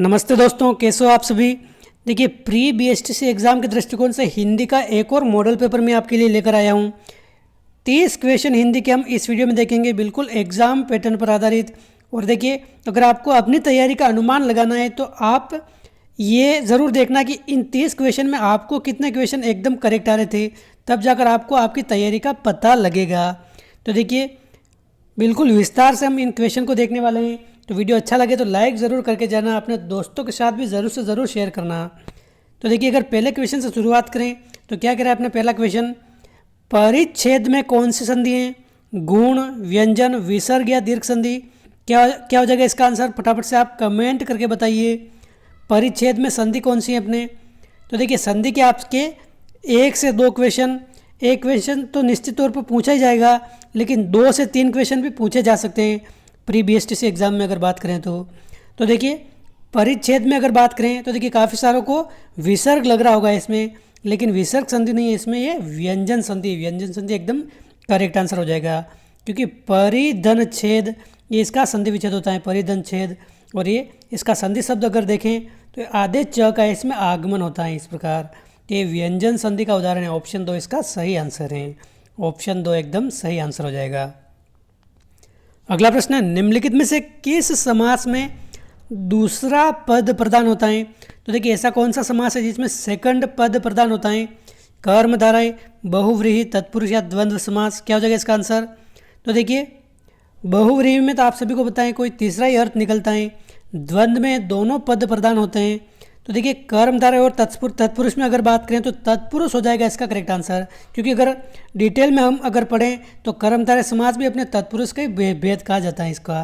नमस्ते दोस्तों, कैसे हो आप सभी। देखिए, प्री बीएसटीसी एग्ज़ाम के दृष्टिकोण से हिंदी का एक और मॉडल पेपर मैं आपके लिए लेकर आया हूँ। 30 क्वेश्चन हिंदी के हम इस वीडियो में देखेंगे, बिल्कुल एग्ज़ाम पैटर्न पर आधारित। और देखिए, अगर आपको अपनी तैयारी का अनुमान लगाना है तो आप ये ज़रूर देखना कि इन 30 क्वेश्चन में आपको कितने क्वेश्चन एकदम करेक्ट आ रहे थे, तब जाकर आपको आपकी तैयारी का पता लगेगा। तो देखिए, बिल्कुल विस्तार से हम इन क्वेश्चन को देखने वाले हैं। तो वीडियो अच्छा लगे तो लाइक ज़रूर करके जाना, अपने दोस्तों के साथ भी ज़रूर से ज़रूर शेयर करना। तो देखिए, अगर पहले क्वेश्चन से शुरुआत करें तो क्या कह रहा है अपना पहला क्वेश्चन, परिच्छेद में कौन सी संधि है? गुण, व्यंजन, विसर्ग या दीर्घ संधि? क्या क्या हो जाएगा इसका आंसर? फटाफट से आप कमेंट करके बताइए। परिच्छेद में संधि कौन सी है अपने? तो देखिए, संधि के आपके 1 से 2 क्वेश्चन, एक क्वेश्चन तो निश्चित तौर पर पूछा ही जाएगा, लेकिन 2 से 3 क्वेश्चन भी पूछे जा सकते हैं प्री बीएसटीसी एग्ज़ाम में अगर बात करें तो देखिए, परिच्छेद में अगर बात करें तो देखिए काफ़ी सारों को विसर्ग लग रहा होगा इसमें, लेकिन विसर्ग संधि नहीं है इसमें, ये व्यंजन संधि। व्यंजन संधि एकदम करेक्ट आंसर हो जाएगा, क्योंकि परिधन छेद ये इसका संधि विच्छेद होता है, परिधन छेद। और ये इसका संधि शब्द अगर देखें तो आधे च का इसमें आगमन होता है इस प्रकार। ये व्यंजन संधि का उदाहरण है। ऑप्शन 2 इसका सही आंसर है। ऑप्शन 2 एकदम सही आंसर हो जाएगा। अगला प्रश्न है, निम्नलिखित में से किस समास में दूसरा पद प्रधान होता है? तो देखिए, ऐसा कौन सा समास है जिसमें सेकंड पद प्रधान होता है? कर्मधारय, बहुव्रीहि, तत्पुरुष या द्वंद्व समास? क्या हो जाएगा इसका आंसर? तो देखिए, बहुव्रीहि में तो आप सभी को बताएं कोई तीसरा ही अर्थ निकलता है। द्वंद्व में दोनों पद प्रधान होते हैं। तो देखिए, कर्मधारय और तत्पुरुष में अगर बात करें तो तत्पुरुष हो जाएगा इसका करेक्ट आंसर, क्योंकि अगर डिटेल में हम अगर पढ़ें तो कर्मधारय समास भी अपने तत्पुरुष का ही भेद कहा जाता है इसका।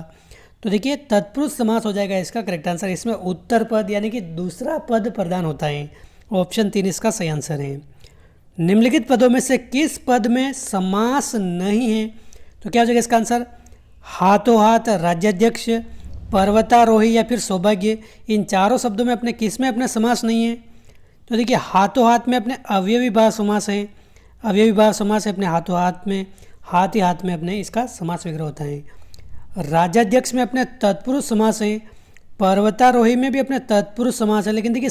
तो देखिए, तत्पुरुष समास हो जाएगा इसका करेक्ट आंसर। इसमें उत्तर पद यानी कि दूसरा पद प्रधान होता है। ऑप्शन 3 इसका सही आंसर है। निम्नलिखित पदों में से किस पद में समास नहीं है? तो क्या हो जाएगा इसका आंसर? हाथों हाथ, राज्याध्यक्ष, पर्वतारोही या फिर सौभाग्य? इन चारों शब्दों में अपने किस में अपने समास नहीं है? तो देखिए, हाथों हाथ में अपने अवयवी भाव समास है। अवयवी भाव समास है अपने हाथों हाथ में, हाथ ही हाथ में अपने इसका समास विग्रह होता है। राज्याध्यक्ष में अपने तत्पुरुष समास है। पर्वतारोही में भी अपने तत्पुरुष समास है। लेकिन देखिए,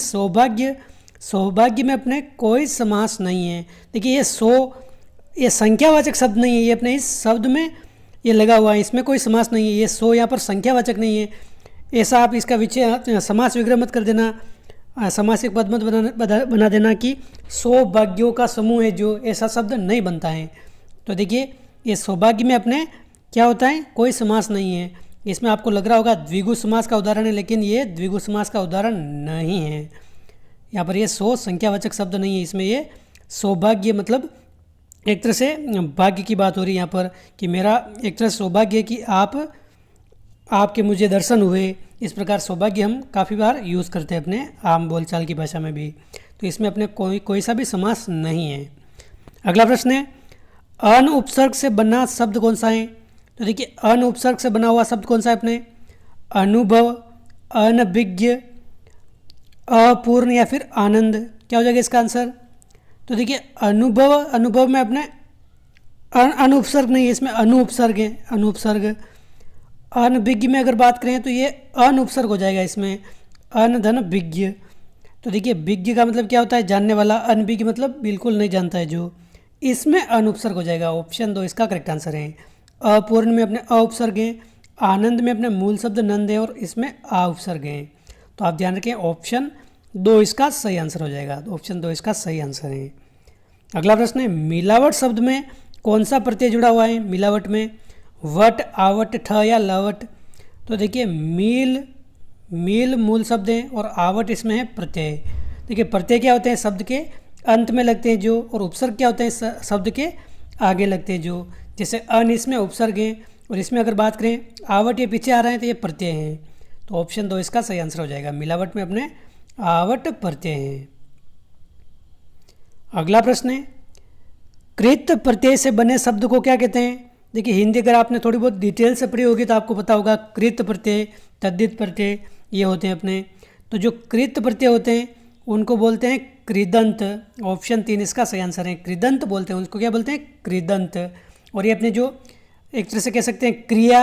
सौभाग्य में अपने कोई समास नहीं है। देखिए, ये संख्यावाचक शब्द नहीं है, ये अपने इस शब्द में ये लगा हुआ है, इसमें कोई समास नहीं है। ये सो यहाँ पर संख्यावाचक नहीं है। ऐसा आप इसका विषय समास विग्रह मत कर देना, समासिक पद मत बना देना कि सौभाग्यों का समूह है जो, ऐसा शब्द नहीं बनता है। तो देखिए, ये सौभाग्य में अपने क्या होता है? कोई समास नहीं है। इसमें आपको लग रहा होगा द्विगु समास का उदाहरण है, लेकिन ये द्विगु समास का उदाहरण नहीं है। यहाँ पर ये सो संख्यावाचक शब्द नहीं है, इसमें ये सौभाग्य मतलब एक तरह से भाग्य की बात हो रही है यहाँ पर, कि मेरा एक तरह से सौभाग्य कि आपके मुझे दर्शन हुए। इस प्रकार सौभाग्य हम काफ़ी बार यूज़ करते हैं अपने आम बोलचाल की भाषा में भी। तो इसमें अपने कोई सा भी समास नहीं है। अगला प्रश्न है, अन उपसर्ग से बना शब्द कौन सा है? तो देखिए, अन उपसर्ग से बना हुआ शब्द कौन सा है अपने? अनुभव, अनभिज्ञ, अपूर्ण या फिर आनंद? क्या हो जाएगा इसका आंसर? तो देखिए, अनुभव में अपने अनुपसर्ग नहीं है, इसमें अनुपसर्ग है, अनुपसर्ग। अनभिज्ञ में अगर बात करें तो ये अनुपसर्ग हो जाएगा इसमें, अन धन विज्ञ। तो देखिए, विज्ञ का मतलब क्या होता है? जानने वाला। अनभिज्ञ मतलब बिल्कुल नहीं जानता है जो, इसमें अनुपसर्ग हो जाएगा। ऑप्शन 2 इसका करेक्ट आंसर है। अपूर्ण में अपने उपसर्ग हैं, आनंद में अपने मूल शब्द नंद है, और इसमें उपसर्ग हैं। तो आप ध्यान रखें, ऑप्शन 2 इसका सही आंसर हो जाएगा। तो ऑप्शन 2 इसका सही आंसर है। अगला प्रश्न है, मिलावट शब्द में कौन सा प्रत्यय जुड़ा हुआ है? मिलावट में वट, आवट, ठ या लवट? तो देखिए, मील मूल शब्द है और आवट इसमें है प्रत्यय। देखिए, प्रत्यय क्या होते हैं? शब्द के अंत में लगते हैं जो, और उपसर्ग क्या होते हैं? शब्द के आगे लगते हैं जो। जैसे अन इसमें उपसर्ग है, और इसमें अगर बात करें आवट ये पीछे आ रहे हैं तो ये प्रत्यय हैं। तो ऑप्शन 2 इसका सही आंसर हो जाएगा। मिलावट में अपने आवट प्रत्यय हैं। अगला प्रश्न है, कृत प्रत्यय से बने शब्द को क्या कहते हैं? देखिए, हिंदी अगर आपने थोड़ी बहुत डिटेल से पढ़ी होगी तो आपको पता होगा कृत प्रत्यय, तद्धित प्रत्यय ये होते हैं अपने। तो जो कृत प्रत्यय होते हैं उनको बोलते हैं कृदंत। ऑप्शन 3 इसका सही आंसर है। कृदंत बोलते हैं उसको, क्या बोलते हैं? कृदंत। और ये अपने जो एक तरह से कह सकते हैं क्रिया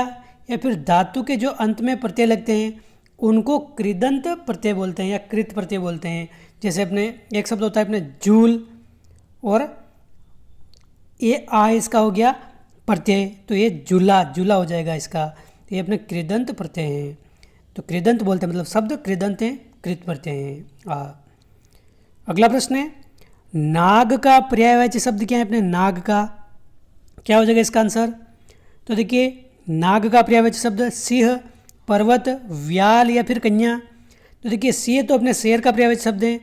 या फिर धातु के जो अंत में प्रत्यय लगते हैं उनको कृदंत प्रत्यय बोलते हैं या कृत प्रत्यय बोलते हैं। जैसे अपने एक शब्द होता है अपने जूल, और ये आ इसका हो गया प्रत्यय, तो ये जुला, जुला हो जाएगा इसका। तो ये अपने कृदंत प्रत्यय हैं, तो कृदंत बोलते हैं, मतलब शब्द कृदंत हैं, कृत प्रत्यय हैं। अगला प्रश्न है, नाग का पर्यायवाची शब्द क्या है अपने? नाग का क्या हो जाएगा इसका आंसर? तो देखिए, नाग का पर्यायवाची शब्द सिंह, पर्वत, व्याल या फिर कन्या। तो देखिए, सिंह तो अपने शेर का पर्यायवाची शब्द है,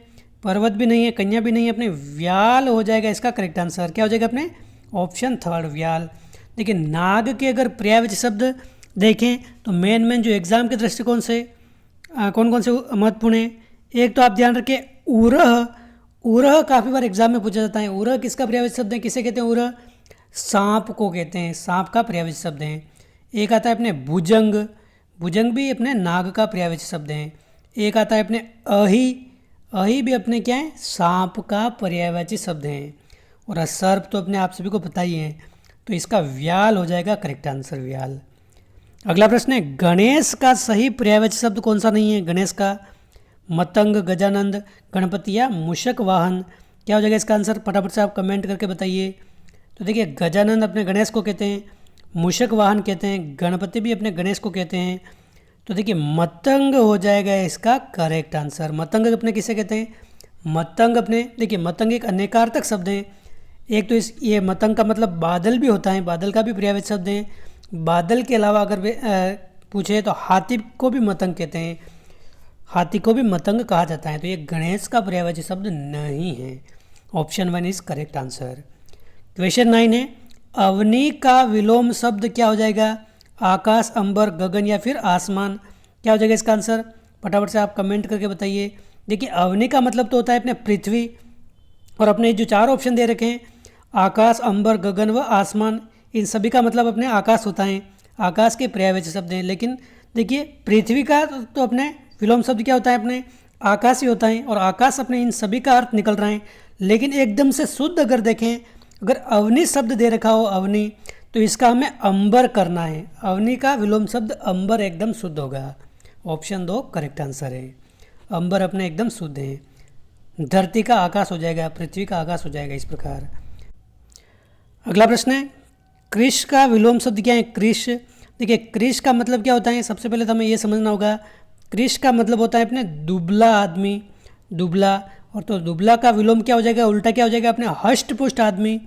पर्वत भी नहीं है, कन्या भी नहीं है, अपने व्याल हो जाएगा इसका करेक्ट आंसर। क्या हो जाएगा अपने? ऑप्शन थर्ड, व्याल। देखिए, नाग के अगर पर्यायवाची शब्द देखें तो मेन जो एग्जाम के दृष्टिकोण से कौन कौन से महत्वपूर्ण है, एक तो आप ध्यान रखें उरह। उरह काफ़ी बार एग्जाम में पूछा जाता है। उरह किसका पर्यायवाची शब्द है? किसे कहते हैं उरह? सांप को कहते हैं, सांप का पर्यायवाची शब्द है। एक आता है अपने भुजंग, भुजंग भी अपने नाग का पर्यायवाची शब्द है। एक आता है अपने अहि, अहि भी अपने क्या है? सांप का पर्यायवाची शब्द है। और सर्प तो अपने आप सभी को पता ही है, तो इसका व्याल हो जाएगा करेक्ट आंसर, व्याल। अगला प्रश्न है, गणेश का सही पर्यायवाची शब्द कौन सा नहीं है? गणेश का मतंग, गजानंद, गणपति या मूषक वाहन। क्या हो जाएगा इसका आंसर? फटाफट से आप कमेंट करके बताइए। तो देखिए, गजानंद अपने गणेश को कहते हैं, मूषक वाहन कहते हैं, गणपति भी अपने गणेश को कहते हैं। तो देखिए, मतंग हो जाएगा इसका करेक्ट आंसर। मतंग अपने किसे कहते हैं? मतंग अपने, देखिए मतंग एक अनेकार्थक शब्द है। एक तो ये मतंग का मतलब बादल भी होता है, बादल का भी पर्यायवाची शब्द है। बादल के अलावा अगर पूछे तो हाथी को भी मतंग कहते हैं, हाथी को भी मतंग कहा जाता है। तो ये गणेश का पर्यायवाची शब्द नहीं है। Option 1 is correct answer. Question 9 है, अवनी का विलोम शब्द क्या हो जाएगा? आकाश, अंबर, गगन या फिर आसमान। क्या हो जाएगा इसका आंसर? फटाफट से आप कमेंट करके बताइए। देखिए, अवनी का मतलब तो होता है अपने पृथ्वी, और अपने जो 4 ऑप्शन दे रखे हैं आकाश, अंबर, गगन व आसमान, इन सभी का मतलब अपने आकाश होता है, आकाश के पर्यायवाची शब्द हैं। लेकिन देखिए, पृथ्वी का तो अपने विलोम शब्द क्या होता है? अपने आकाश ही होता है, और आकाश अपने इन सभी का अर्थ निकल रहा है। लेकिन एकदम से शुद्ध अगर देखें, अगर अवनी शब्द दे रखा हो अवनी, तो इसका हमें अंबर करना है। अवनी का विलोम शब्द अंबर एकदम शुद्ध होगा। ऑप्शन 2 करेक्ट आंसर है। अंबर अपने एकदम शुद्ध है। धरती का आकाश हो जाएगा, पृथ्वी का आकाश हो जाएगा, इस प्रकार। अगला प्रश्न है, कृष का विलोम शब्द क्या है? कृष। देखिए, कृष का मतलब क्या होता है? सबसे पहले तो हमें ये समझना होगा, कृष का मतलब होता है अपने दुबला आदमी, दुबला। और तो दुबला का विलोम क्या हो जाएगा? उल्टा क्या हो जाएगा? अपने हष्ट पुष्ट आदमी,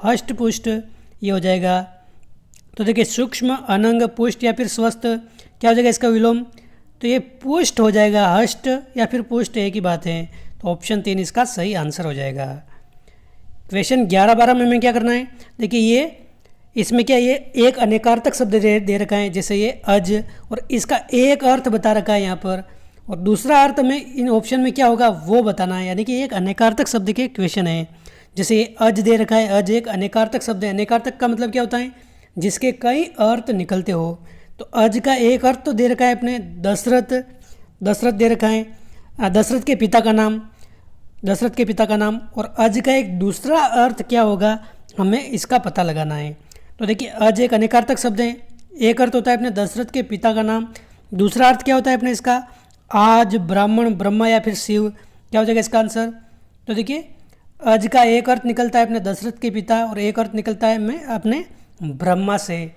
हष्ट पुष्ट ये हो जाएगा। तो देखिए, सूक्ष्म, अनंग, पुष्ट या फिर स्वस्थ, क्या हो जाएगा इसका विलोम? तो ये पुष्ट हो जाएगा, हष्ट या फिर पुष्ट एक ही बात है। तो ऑप्शन 3 इसका सही आंसर हो जाएगा। क्वेश्चन 11-12 में हमें क्या करना है? देखिए, ये इसमें क्या, ये एक अनेकार्थक शब्द दे रखा है, जैसे ये अज, और इसका एक अर्थ बता रखा है यहाँ पर, और दूसरा अर्थ में इन ऑप्शन में क्या होगा वो बताना है। यानी कि एक अनेकार्थक शब्द के क्वेश्चन है। जैसे ये अज दे रखा है, अज एक अनेकार्थक शब्द है। अनेकार्थक का मतलब क्या होता है? जिसके कई अर्थ निकलते हो। तो अज का एक अर्थ तो दे रखा है अपने दशरथ, दशरथ दे रखा है, दशरथ के पिता का नाम, दशरथ के पिता का नाम। और अज का एक दूसरा अर्थ क्या होगा, हमें इसका पता लगाना है। तो देखिए, अज एक अनेकार्थक शब्द है। एक अर्थ होता है अपने दशरथ के पिता का नाम, दूसरा अर्थ क्या होता है अपने इसका? आज, ब्राह्मण, ब्रह्मा या फिर शिव। क्या हो जाएगा इसका आंसर? तो देखिए, अज का एक अर्थ निकलता है अपने दशरथ के पिता, और एक अर्थ निकलता है में अपने ब्रह्मा से।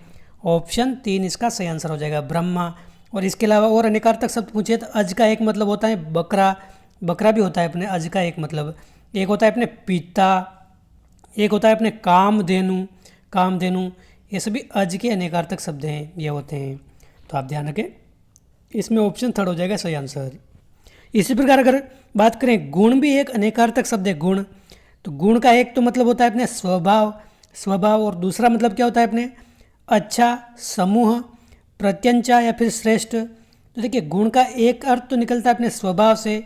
ऑप्शन 3 इसका सही आंसर हो जाएगा, ब्रह्मा। और इसके अलावा और अनेकार्थक शब्द पूछे तो अज का एक मतलब होता है बकरा, बकरा भी होता है अपने अज का एक मतलब। एक होता है अपने पिता, एक होता है अपने कामधेनु, कामधेनु। ये सभी अज के अनेकार्थक शब्द हैं, ये होते हैं। तो आप ध्यान रखें, इसमें ऑप्शन 3 हो जाएगा सही आंसर। इसी प्रकार अगर बात करें, गुण भी एक अनेकार्थक शब्द है, गुण। तो गुण का एक तो मतलब होता है अपने स्वभाव, स्वभाव, और दूसरा मतलब क्या होता है अपने अच्छा, समूह, प्रत्यंचा या फिर श्रेष्ठ। तो देखिए, गुण का एक अर्थ तो निकलता है अपने स्वभाव से,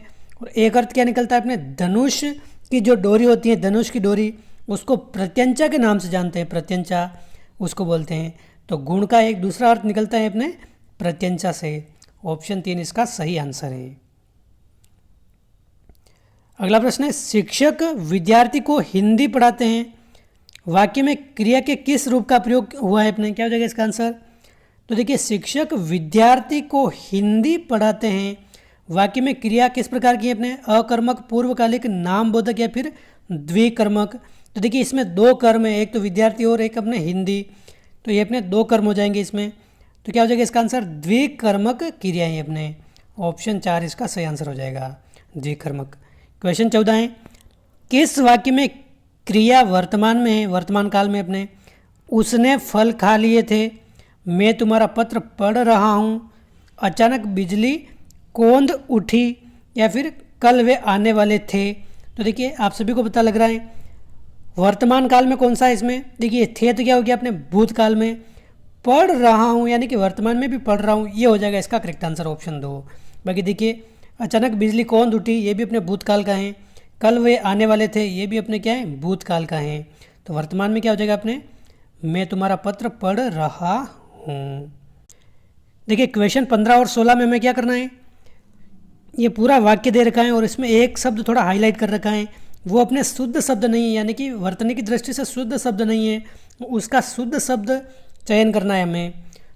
और एक अर्थ क्या निकलता है अपने धनुष की जो डोरी होती है, धनुष की डोरी, उसको प्रत्यंचा के नाम से जानते हैं, प्रत्यंचा उसको बोलते हैं। तो गुण का एक दूसरा अर्थ निकलता है अपने प्रत्यंचा से। ऑप्शन 3 इसका सही आंसर है। अगला प्रश्न है, शिक्षक विद्यार्थी को हिंदी पढ़ाते हैं, वाक्य में क्रिया के किस रूप का प्रयोग हुआ है अपने? क्या हो जाएगा इसका आंसर? तो देखिए शिक्षक विद्यार्थी को हिंदी पढ़ाते हैं, वाक्य में क्रिया किस प्रकार की है अपने, अकर्मक, पूर्वकालिक, नामबोधक या फिर द्विकर्मक। तो देखिए इसमें दो कर्म है, एक तो विद्यार्थी और एक अपने हिंदी, तो ये अपने दो कर्म हो जाएंगे इसमें। तो क्या हो जाएगा इसका आंसर, द्विकर्मक क्रियाएं अपने। ऑप्शन 4 इसका सही आंसर हो जाएगा, द्विकर्मक। क्वेश्चन 14 है, किस वाक्य में क्रिया वर्तमान में है, वर्तमान काल में अपने, उसने फल खा लिए थे, मैं तुम्हारा पत्र पढ़ रहा हूँ, अचानक बिजली कौंध उठी, या फिर कल वे आने वाले थे। तो देखिए आप सभी को पता लग रहा है वर्तमान काल में कौन सा है इसमें, देखिए थे तो क्या हो गया अपने भूतकाल में, पढ़ रहा हूँ यानी कि वर्तमान में भी पढ़ रहा हूँ, ये हो जाएगा इसका करेक्ट आंसर ऑप्शन 2। बाकी देखिए अचानक बिजली कौंध उठी, ये भी अपने भूतकाल का है, कल वे आने वाले थे, ये भी अपने क्या है, भूतकाल का है। तो वर्तमान में क्या हो जाएगा अपने, मैं तुम्हारा पत्र पढ़ रहा हूँ। देखिए क्वेश्चन 15 और 16 में हमें क्या करना है, ये पूरा वाक्य दे रखा है और इसमें एक शब्द थोड़ा हाईलाइट कर रखा है, वो अपने शुद्ध शब्द नहीं है, यानी कि वर्तनी की दृष्टि से शुद्ध शब्द नहीं है, उसका शुद्ध शब्द चयन करना है हमें।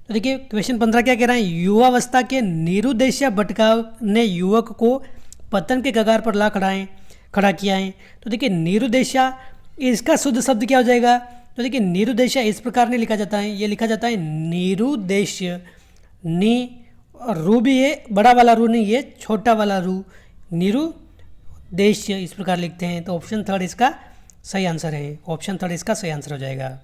तो देखिए क्वेश्चन 15 क्या कह रहा है, युवावस्था के निरुद्देश्य भटकाव ने युवक को पतन के कगार पर ला खड़ा किया है। तो देखिए निरुद्देश्य, इसका शुद्ध शब्द क्या हो जाएगा, तो देखिए निरुद्देश्य इस प्रकार नहीं लिखा जाता है, ये लिखा जाता है निरुद्देश्य, नी और रू भी ये बड़ा वाला रू नहीं, ये छोटा वाला रू, निरुद्देश्य इस प्रकार लिखते हैं। तो ऑप्शन 3 इसका सही आंसर है, ऑप्शन 3 इसका सही आंसर हो जाएगा।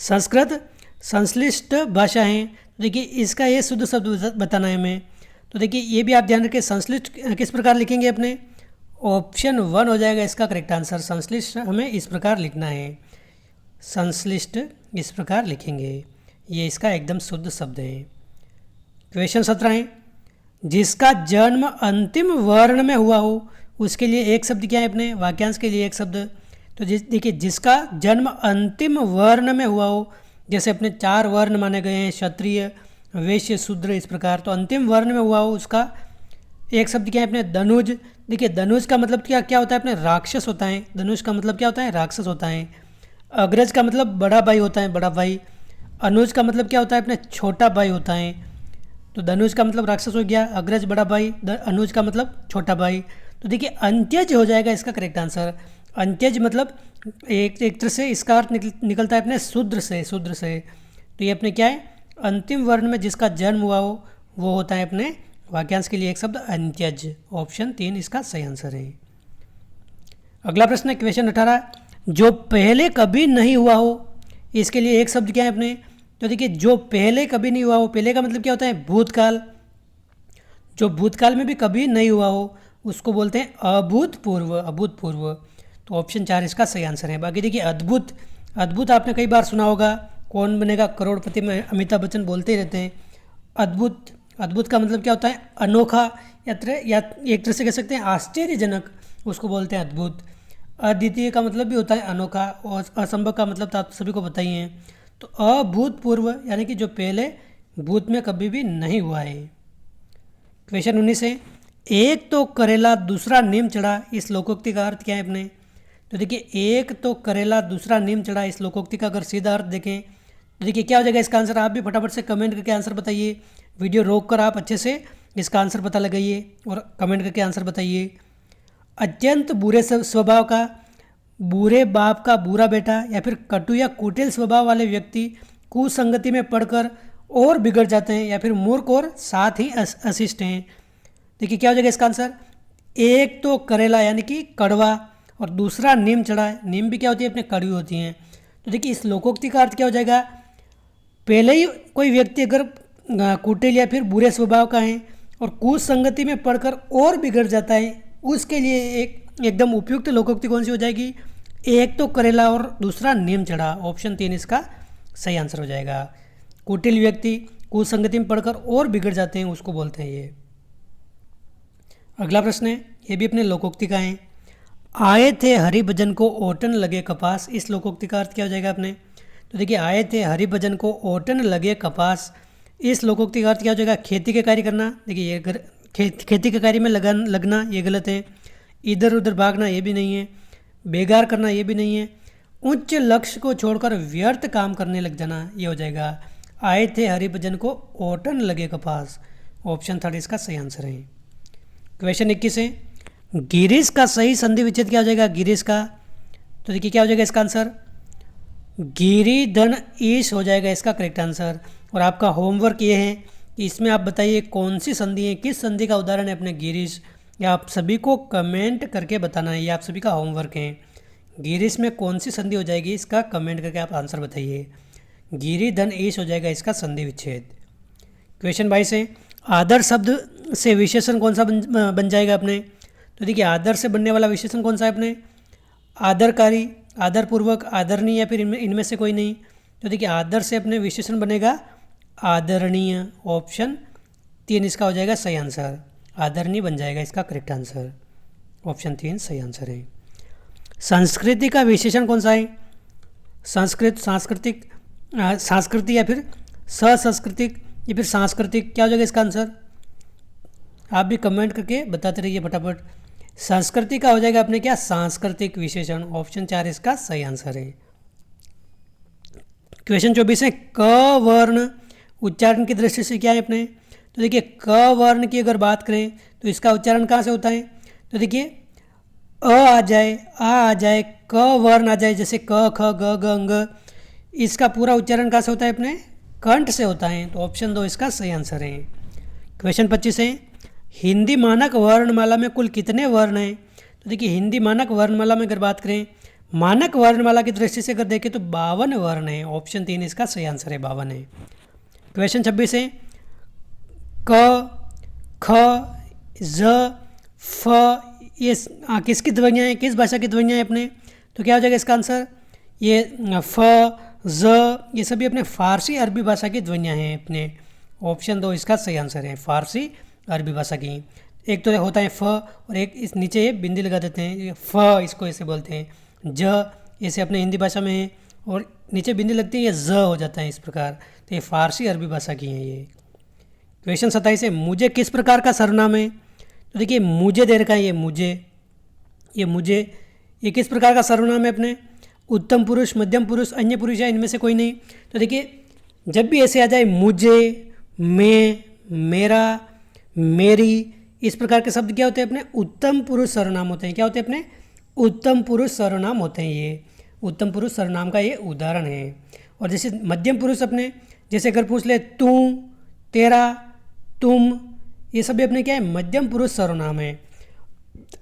संस्कृत संश्लिष्ट भाषा है, तो देखिए इसका ये शुद्ध शब्द बताना है हमें। तो देखिए ये भी आप ध्यान रखें, संश्लिष्ट किस प्रकार लिखेंगे अपने, ऑप्शन 1 हो जाएगा इसका करेक्ट आंसर। संश्लिष्ट हमें इस प्रकार लिखना है, संश्लिष्ट इस प्रकार लिखेंगे, ये इसका एकदम शुद्ध शब्द है। क्वेश्चन 17 है, जिसका जन्म अंतिम वर्ण में हुआ हो उसके लिए एक शब्द क्या है अपने, वाक्यांश के लिए एक शब्द। तो देखिए जिसका जन्म अंतिम वर्ण में हुआ हो, जैसे अपने 4 वर्ण माने गए हैं, क्षत्रिय, वैश्य, शूद्र इस प्रकार, तो अंतिम वर्ण में हुआ हो उसका एक शब्द क्या है अपने, धनुज। देखिए धनुज का मतलब क्या होता है अपने, राक्षस होता है, धनुष का मतलब क्या होता है, राक्षस होता है। अग्रज का मतलब बड़ा भाई होता है, बड़ा भाई। अनुज का मतलब क्या होता है अपने, छोटा भाई होता है। तो धनुष का मतलब राक्षस हो गया, अग्रज बड़ा भाई, अनुज का मतलब छोटा भाई। तो देखिए अंत्यज हो जाएगा इसका करेक्ट आंसर। अंत्यज मतलब एक तरह से इसका अर्थ निकलता है अपने शूद्र से, शूद्र से। तो ये अपने क्या है, अंतिम वर्ण में जिसका जन्म हुआ हो वो होता है अपने वाक्यांश के लिए एक शब्द अंत्यज। ऑप्शन 3 इसका सही आंसर है। अगला प्रश्न है क्वेश्चन 18, जो पहले कभी नहीं हुआ हो इसके लिए एक शब्द क्या है अपने। तो देखिए जो पहले कभी नहीं हुआ हो, पहले का मतलब क्या होता है, भूतकाल। जो भूतकाल में भी कभी नहीं हुआ हो उसको बोलते हैं अभूतपूर्व, अभूतपूर्व। तो ऑप्शन 4 इसका सही आंसर है। बाकी देखिए अद्भुत, अद्भुत आपने कई बार सुना होगा, कौन बनेगा करोड़पति में अमिताभ बच्चन बोलते ही रहते हैं अद्भुत। अद्भुत का मतलब क्या होता है, अनोखा, या एक तरह से कह सकते हैं आश्चर्यजनक, उसको बोलते हैं अद्भुत। अद्वितीय का मतलब भी होता है अनोखा, और असंभव का मतलब तो आप सभी को पता ही है। तो अभूतपूर्व यानी कि जो पहले भूत में कभी भी नहीं हुआ है। क्वेश्चन 19 है, एक तो करेला दूसरा नीम चढ़ा, इस लोकोक्ति का अर्थ क्या है अपने। तो देखिए एक तो करेला दूसरा नीम चढ़ा, इस लोकोक्ति का अगर सीधा अर्थ देखें तो देखिए क्या हो जाएगा इसका आंसर। आप भी फटाफट से कमेंट करके आंसर बताइए, वीडियो रोक कर आप अच्छे से इसका आंसर पता लगाइए और कमेंट करके आंसर बताइए। अत्यंत बुरे स्वभाव का, बुरे बाप का बुरा बेटा, या फिर कटु या कुटिल स्वभाव वाले व्यक्ति कुसंगति में पड़कर और बिगड़ जाते हैं, या फिर मूर्ख और साथ ही अशिष्ट हैं। देखिए क्या हो जाएगा इसका आंसर। एक तो करेला यानी कि कड़वा, और दूसरा नीम चढ़ा है, नीम भी क्या होती है अपने, कड़वी होती हैं। तो देखिए इस लोकोक्ति का अर्थ क्या हो जाएगा, पहले ही कोई व्यक्ति अगर कुटिल या फिर बुरे स्वभाव का है और कुसंगति में पड़कर और बिगड़ जाता है, उसके लिए एकदम उपयुक्त लोकोक्ति कौन सी हो जाएगी, एक तो करेला और दूसरा नीम चढ़ा। ऑप्शन 3 इसका सही आंसर हो जाएगा। कुटिल व्यक्ति कुसंगति में पड़कर और बिगड़ जाते हैं उसको बोलते हैं ये। अगला प्रश्न है, ये भी अपने लोकोक्ति का है। आए थे हरि भजन को ओटन लगे कपास, इस लोकोक्ति का अर्थ क्या हो जाएगा अपने। तो देखिए आए थे हरि भजन को ओटन लगे कपास, इस लोकोक्ति का अर्थ क्या हो जाएगा, खेती के कार्य करना। देखिए ये खेती के कार्य में लगना ये गलत है। इधर उधर भागना ये भी नहीं है। बेगार करना ये भी नहीं है। उच्च लक्ष्य को छोड़कर व्यर्थ काम करने लग जाना ये हो जाएगा। आए थे हरिभजन को ओटन लगे कपास। ऑप्शन थर्ड इसका सही आंसर है। क्वेश्चन 21 है, गिरीश का सही संधि विच्छेद क्या हो जाएगा? गिरीश का, तो देखिए क्या हो जाएगा इसका आंसर? गिरी धन ईश हो जाएगा इसका करेक्ट आंसर। और आपका होमवर्क ये है कि इसमें आप बताइए कौन सी संधि है, किस संधि का उदाहरण है अपने गिरीश, या आप सभी को कमेंट करके बताना है। ये आप सभी का होमवर्क है। गिरीश में कौन सी संधि हो जाएगी इसका कमेंट करके आप आंसर बताइए। गिरी धन ईश हो जाएगा इसका संधि विच्छेद। क्वेश्चन 22 है, आदर शब्द से विशेषण कौन सा बन जाएगा अपने? तो देखिए आदर से बनने वाला विशेषण कौन सा है अपने? आदरकारी, आदरपूर्वक, आदरणीय, या फिर इनमें से कोई नहीं। तो देखिए आदर से अपने विशेषण बनेगा आदरणीय। ऑप्शन 3 इसका हो जाएगा सही आंसर। आदरणीय बन जाएगा इसका करेक्ट आंसर। ऑप्शन 3 सही आंसर है। संस्कृति का विशेषण कौन सा है? संस्कृत, सांस्कृतिक, संस्कृति, या फिर ससंस्कृतिक, या फिर सांस्कृतिक, क्या हो जाएगा इसका आंसर? आप भी कमेंट करके बताते रहिए फटाफट। संस्कृति का हो जाएगा अपने क्या? सांस्कृतिक विशेषण। ऑप्शन 4 इसका सही आंसर है। क्वेश्चन 24 है, क वर्ण उच्चारण की दृष्टि से क्या है अपने? तो देखिए क वर्ण की अगर बात करें तो इसका उच्चारण कहाँ से होता है? तो देखिए अ आ जाए, आ आ जाए, क वर्ण आ जाए, जैसे क ख ग घ ङ, इसका पूरा उच्चारण कहाँ से होता है अपने? कंठ से होता है। तो ऑप्शन 2 इसका सही आंसर है। क्वेश्चन 25 है, हिंदी मानक वर्णमाला में कुल कितने वर्ण हैं? तो देखिए हिंदी मानक वर्णमाला में अगर बात करें, मानक वर्णमाला की दृष्टि से अगर देखें तो 52 वर्ण है। ऑप्शन 3 इसका सही आंसर है, 52 है। क्वेश्चन 26 है, क ख ज फ, ये किसकी ध्वनियाँ हैं, किस भाषा की ध्वनियाँ हैं अपने? तो क्या हो जाएगा इसका आंसर? ये फ ज, ये सभी अपने फारसी अरबी भाषा की ध्वनियाँ हैं अपने। ऑप्शन 2 इसका सही आंसर है, फारसी अरबी भाषा की। एक तो होता है फ, और एक इस नीचे ये बिंदी लगा देते हैं, ये फ इसको ऐसे बोलते हैं। ज ऐसे अपने हिंदी भाषा में है, और नीचे बिंदी लगती है, ये ज हो जाता है इस प्रकार। तो ये फारसी अरबी भाषा की हैं ये। क्वेश्चन 27 है, मुझे किस प्रकार का सर्वनाम है? तो देखिए मुझे दे रखा है, ये मुझे, ये किस प्रकार का सर्वनाम है अपने? उत्तम पुरुष, मध्यम पुरुष, अन्य पुरुष, या इनमें से कोई नहीं। तो देखिए जब भी ऐसे आ जाए मुझे, मैं, मेरा, मेरी, इस प्रकार के शब्द क्या होते हैं अपने? उत्तम पुरुष सर्वनाम होते हैं। क्या होते हैं अपने? उत्तम पुरुष सर्वनाम होते हैं। ये उत्तम पुरुष सर्वनाम का ये उदाहरण है। और जैसे मध्यम पुरुष अपने, जैसे अगर पूछ ले तू, तेरा, तुम, ये सभी अपने क्या है? मध्यम पुरुष सर्वनाम है।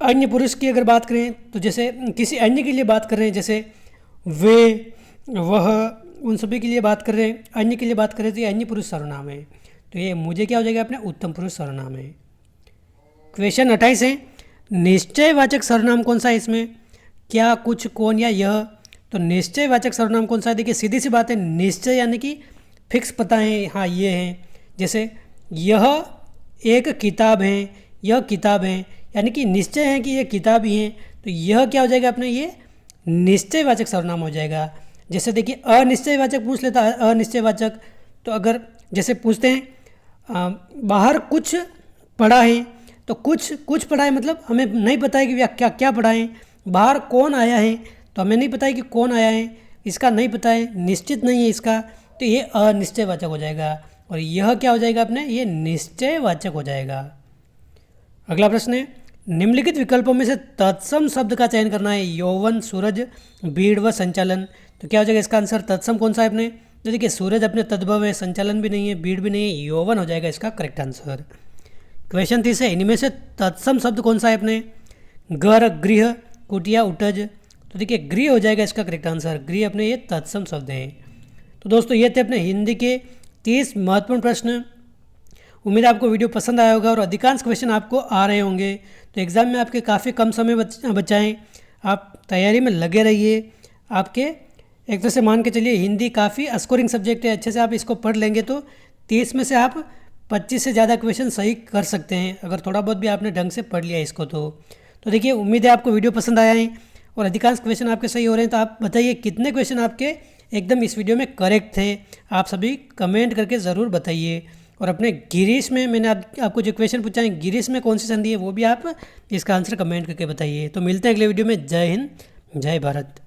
अन्य पुरुष की अगर बात करें तो जैसे किसी अन्य के लिए बात कर रहे हैं, जैसे वे, वह, उन सभी के लिए बात कर रहे हैं, अन्य के लिए बात कर रहे हैं, तो ये अन्य पुरुष सर्वनाम है। तो ये मुझे क्या हो जाएगा अपने? उत्तम पुरुष सर्वनाम है। क्वेश्चन 28 है, निश्चयवाचक सर्वनाम कौन सा है इसमें? क्या, कुछ, कौन, या यह? तो निश्चयवाचक सर्वनाम कौन सा है? देखिए सीधी सी बात है, निश्चय यानी कि फिक्स पता है, हाँ ये है। जैसे यह एक किताब है, यह किताब है, यानी कि निश्चय है कि ये किताब ही है। तो यह क्या हो जाएगा अपने? ये निश्चयवाचक सर्वनाम हो जाएगा। जैसे देखिए अनिश्चयवाचक पूछ लेता है, अनिश्चयवाचक, तो अगर जैसे पूछते हैं बाहर कुछ पढ़ा है, तो कुछ पढ़ा है मतलब हमें नहीं पता है कि क्या क्या पढ़ा है। बाहर कौन आया है, तो हमें नहीं पता है कि कौन आया है, इसका नहीं पता है, निश्चित नहीं है इसका, तो ये अनिश्चयवाचक हो जाएगा। और यह क्या हो जाएगा अपने? ये निश्चयवाचक हो जाएगा। अगला प्रश्न है, निम्नलिखित विकल्पों में से तत्सम शब्द का चयन करना है। यौवन, सूरज, भीड़ व संचालन। तो क्या हो जाएगा इसका आंसर? तत्सम कौन सा है अपने? तो देखिए सूरज अपने तद्भव है, संचालन भी नहीं है, भीड़ भी नहीं है, यौवन हो जाएगा इसका करेक्ट आंसर। क्वेश्चन 30 है, इनमें से तत्सम शब्द कौन सा है अपने? घर, गृह, कुटिया, उठज। तो देखिए गृह हो जाएगा इसका करेक्ट आंसर। गृह अपने ये तत्सम शब्द हैं। तो दोस्तों ये थे अपने हिंदी के 30 महत्वपूर्ण प्रश्न। उम्मीद है आपको वीडियो पसंद आया होगा और अधिकांश क्वेश्चन आपको आ रहे होंगे। तो एग्ज़ाम में आपके काफ़ी कम समय बचाएं, आप तैयारी में लगे रहिए। आपके एक तरह से मान के चलिए हिंदी काफ़ी स्कोरिंग सब्जेक्ट है, अच्छे से आप इसको पढ़ लेंगे तो 30 में से आप 25 से ज़्यादा क्वेश्चन सही कर सकते हैं, अगर थोड़ा बहुत भी आपने ढंग से पढ़ लिया इसको। तो देखिए उम्मीद है आपको वीडियो पसंद आया है और अधिकांश क्वेश्चन आपके सही हो रहे हैं। तो आप बताइए कितने क्वेश्चन आपके एकदम इस वीडियो में करेक्ट थे, आप सभी कमेंट करके ज़रूर बताइए। और अपने गिरीश में मैंने आपको जो क्वेश्चन पूछा है, गिरीश में कौन सी संधि है, वो भी आप इसका आंसर कमेंट करके बताइए। तो मिलते हैं अगले वीडियो में। जय हिंद, जय भारत।